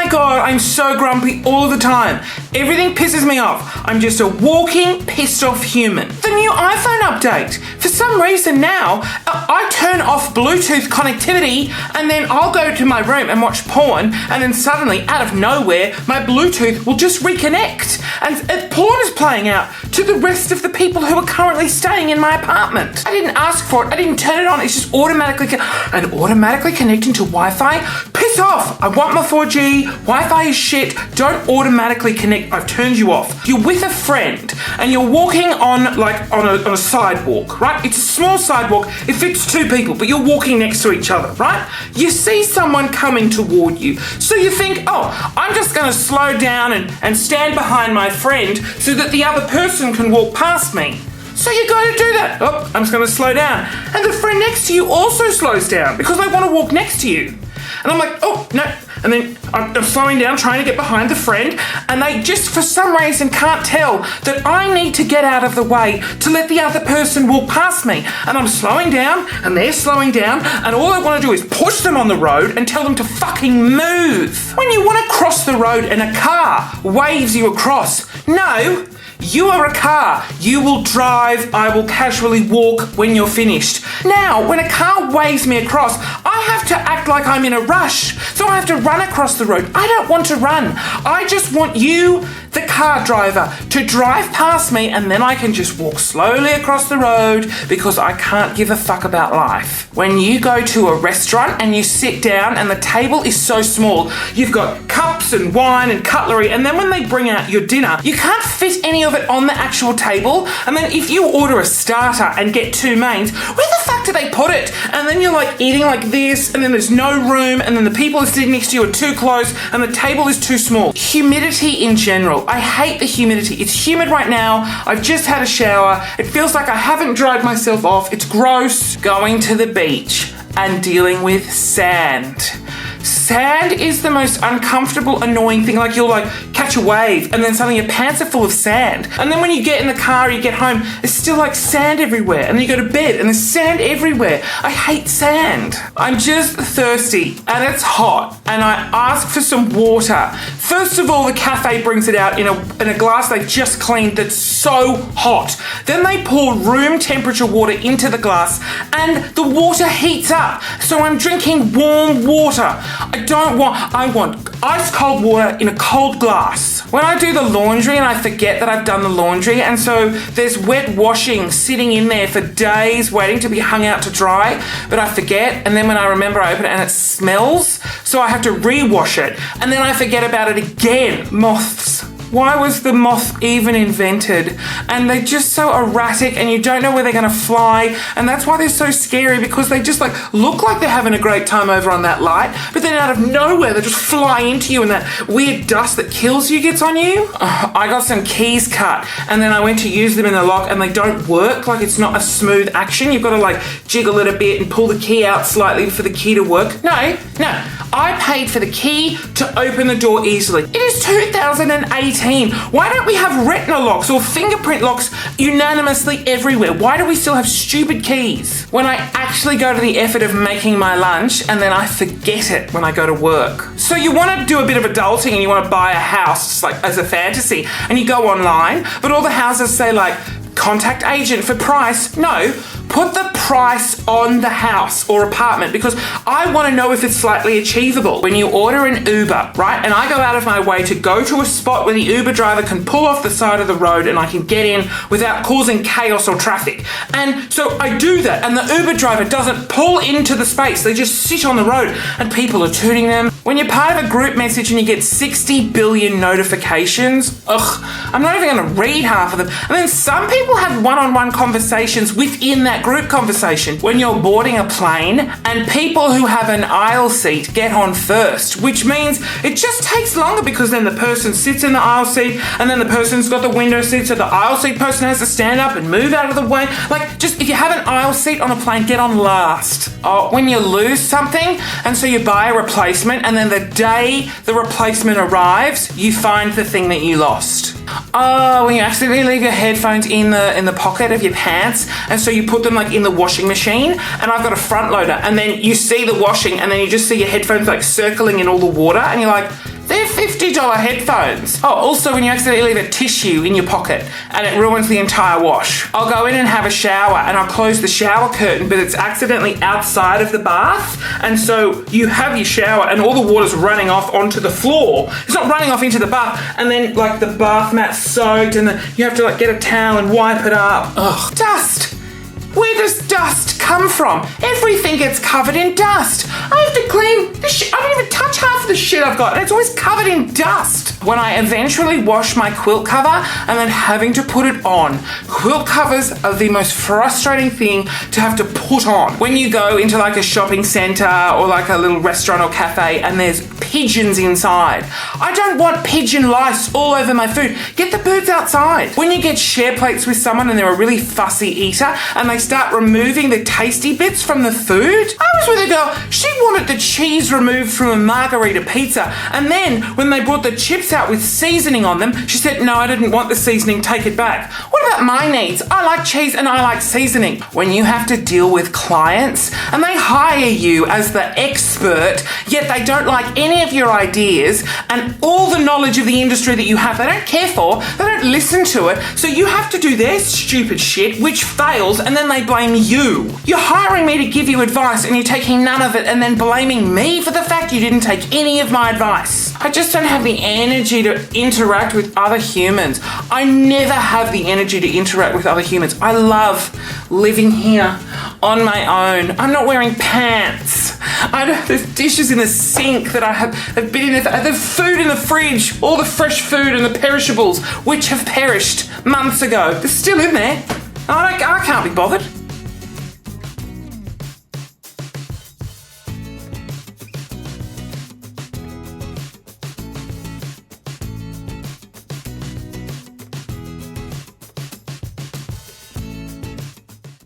my God, I'm so grumpy all the time. Everything pisses me off. I'm just a walking, pissed off human. The new iPhone update. For some reason now, I turn off Bluetooth connectivity and then I'll go to my room and watch porn, and then suddenly, out of nowhere, my Bluetooth will just reconnect. And porn is playing out to the rest of the people who are currently staying in my apartment. I didn't ask for it. I didn't turn it on. It's just automatically connecting to Wi-Fi. Piss off. I want my 4G. Wi-Fi is shit. Don't automatically connect. I've turned you off. You're with a friend and you're walking on a sidewalk, right? It's a small sidewalk. It fits two people, but you're walking next to each other, right? You see someone coming toward you. So you think, oh, I'm just going to slow down and stand behind my friend so that the other person can walk past me. So you got to do that. Oh, I'm just going to slow down. And the friend next to you also slows down because they want to walk next to you. And I'm like, oh, no. And then I'm slowing down, trying to get behind the friend, and they just, for some reason, can't tell that I need to get out of the way to let the other person walk past me. And I'm slowing down, and they're slowing down, and all I want to do is push them on the road and tell them to fucking move. When you want to cross the road and a car waves you across, no. You are a car. You will drive. I will casually walk when you're finished. Now, when a car waves me across, I have to act like I'm in a rush. So I have to run across the road. I don't want to run. I just want you, the car driver, to drive past me, and then I can just walk slowly across the road because I can't give a fuck about life. When you go to a restaurant and you sit down and the table is so small, you've got cups and wine and cutlery, and then when they bring out your dinner, you can't fit any of it on the actual table. And then if you order a starter and get two mains, where the fuck do they put it? And then you're like eating like this, and then there's no room, and then the people sitting next to you are too close, and the table is too small. Humidity in general. I hate the humidity. It's humid right now. I've just had a shower. It feels like I haven't dried myself off. It's gross. Going to the beach and dealing with sand. Sand is the most uncomfortable, annoying thing. Like, you'll catch a wave and then suddenly your pants are full of sand. And then when you get in the car, you get home, there's still sand everywhere. And then you go to bed and there's sand everywhere. I hate sand. I'm just thirsty and it's hot and I ask for some water. First of all, the cafe brings it out in a glass they just cleaned that's so hot. Then they pour room temperature water into the glass and the water heats up. So I'm drinking warm water. I want ice cold water in a cold glass. When I do the laundry and I forget that I've done the laundry, and so there's wet washing sitting in there for days waiting to be hung out to dry, but I forget, and then when I remember, I open it and it smells, so I have to re-wash it, and then I forget about it again. Moths. Why was the moth even invented? And they're just so erratic and you don't know where they're going to fly. And that's why they're so scary, because they just look like they're having a great time over on that light, but then out of nowhere they just fly into you and that weird dust that kills you gets on you. I got some keys cut and then I went to use them in the lock and they don't work. It's not a smooth action. You've got to jiggle it a bit and pull the key out slightly for the key to work. No. I paid for the key to open the door easily. It is 2018. Why don't we have retina locks or fingerprint locks unanimously everywhere? Why do we still have stupid keys? When I actually go to the effort of making my lunch and then I forget it when I go to work. So you want to do a bit of adulting and you want to buy a house as a fantasy and you go online, but all the houses say contact agent for price. No, put the price on the house or apartment, because I want to know if it's slightly achievable. When you order an Uber, right, and I go out of my way to go to a spot where the Uber driver can pull off the side of the road and I can get in without causing chaos or traffic. And so I do that, and the Uber driver doesn't pull into the space. They just sit on the road and people are tuning them. When you're part of a group message and you get 60 billion notifications, I'm not even going to read half of them. And then some people have one-on-one conversations within that group conversation. When you're boarding a plane and people who have an aisle seat get on first, which means it just takes longer because then the person sits in the aisle seat and then the person's got the window seat, so the aisle seat person has to stand up and move out of the way. Just if you have an aisle seat on a plane, get on last. When you lose something and so you buy a replacement and then the day the replacement arrives, you find the thing that you lost. When you accidentally leave your headphones in the pocket of your pants, and so you put them in the washing machine, and I've got a front loader, and then you see the washing, and then you just see your headphones circling in all the water, and you're like, they're $50 headphones. Oh, also when you accidentally leave a tissue in your pocket and it ruins the entire wash. I'll go in and have a shower and I'll close the shower curtain, but it's accidentally outside of the bath. And so you have your shower and all the water's running off onto the floor. It's not running off into the bath, and then like the bath mat's soaked and you have to like get a towel and wipe it up. Ugh. Dust. Where does dust come from? Everything gets covered in dust. I have to clean the shit. I don't even touch half of the shit I've got, and it's always covered in dust. When I eventually wash my quilt cover and then having to put it on, quilt covers are the most frustrating thing to have to put on. When you go into like a shopping centre or like a little restaurant or cafe and there's pigeons inside. I don't want pigeon lice all over my food. Get the birds outside. When you get share plates with someone and they're a really fussy eater and they start removing the tasty bits from the food. I was with a girl, she wanted the cheese removed from a margarita pizza, and then when they brought the chips out with seasoning on them, she said, no, I didn't want the seasoning, take it back. What about my needs? I like cheese and I like seasoning. When you have to deal with clients and they hire you as the expert, yet they don't like any of your ideas and all the knowledge of the industry that you have, they don't care for, they don't listen to it, so you have to do their stupid shit, which fails, and then they blame you. You're hiring me to give you advice and you're taking none of it and then blaming me for the fact you didn't take any of my advice. I just don't have the energy to interact with other humans. I never have the energy to interact with other humans. I love living here on my own. I'm not wearing pants. There's dishes in the sink that have been in there. There's food in the fridge, all the fresh food and the perishables, which have perished months ago. They're still in there. I can't be bothered.